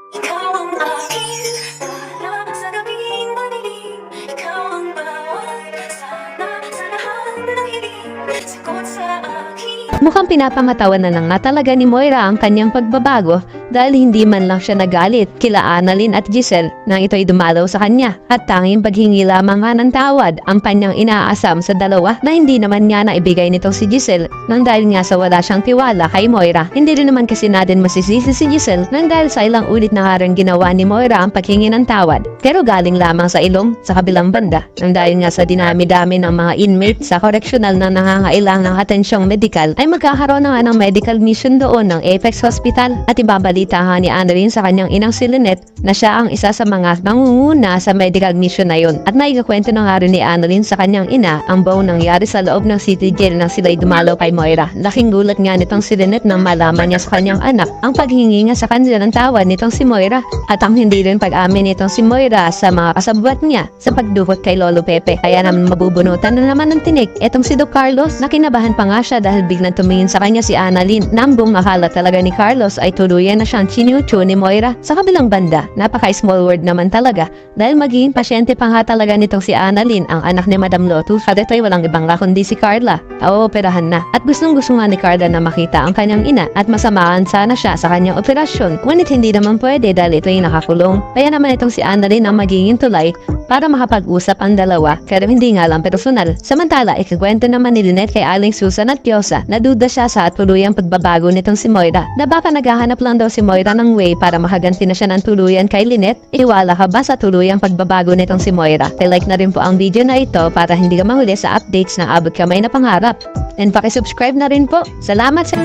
Ikaw ang aking bahala sa gabing madilim. Ikaw ang bawat sana sa lahat ng hiling. Sagot sa aking Mukhang pinapangatawanan na nga talaga ni Moira ang kanyang pagbabago dahil hindi man lang siya nagalit kila Annalyn at Giselle nang ito'y dumalaw sa kanya at tanging paghingi lamang nga ng tawad ang kanyang inaasam sa dalawa na hindi naman niya naibigay nitong si Giselle nang dahil nga sa wala siyang tiwala kay Moira. Hindi rin naman kasi natin masisisi si Giselle nang dahil sa ilang ulit na nga rin ginawa ni Moira ang paghingi ng tawad pero galing lamang sa ilong sa kabilang banda nang dahil nga sa dinami-dami ng mga inmate sa correctional na nangangailangan ng atensyong medikal ay magkakaroon na nga ng medical mission doon ng Apex Hospital at ibabalita nga ni Annalyn sa kanyang inang si Lynette na siya ang isa sa mga nangunguna sa medical mission na yun at naigakwento na nga rin ni Annalyn sa kanyang ina ang buong nangyari sa loob ng city jail nang sila'y dumalaw kay Moira. Laking gulat nga nitong si Lynette nang malaman niya sa kanyang anak ang paghingi nga sa kanila ng tawad nitong si Moira at ang hindi rin pag-amin nitong si Moira sa mga kasabwat niya sa pagdukot kay Lolo Pepe. Kaya naman mabubunutan na naman ng tinik etong si Doc Carlos na kinabahan pa nga siya dahil biglang tumingin sa kanya si Annalyn. Nambong akala talaga ni Carlos ay tuluyan na siyang chinucho ni Moira. Sa kabilang banda, napaka-small word naman talaga dahil magiging pasyente pa nga talaga nitong si Annalyn, ang anak ni Madam Lotus. At ito'y walang ibang kundi si Carla. Operahan na. At gustong-gusto nga ni Carla na makita ang kanyang ina at masamaan sana siya sa kanyang operasyon. Ngunit hindi naman pwede dahil ito'y nakakulong. Kaya naman itong si Annalyn ang magiging tulay para makapag-usap ang dalawa pero hindi nga lang personal. Samantala, ikikwento naman ni Lynette kay Aling Susan at Kyosa na duda siya sa tuluyang pagbabago nitong si Moira na baka naghahanap lang daw si Moira ng way para makaganti na siya ng tuluyan kay Lynette. Iwala ka ba sa tuluyang pagbabago nitong si Moira? I-like na rin po ang video na ito para hindi ka mahuli sa updates ng abot kamay na pangarap. And pakisubscribe na rin po. Salamat sa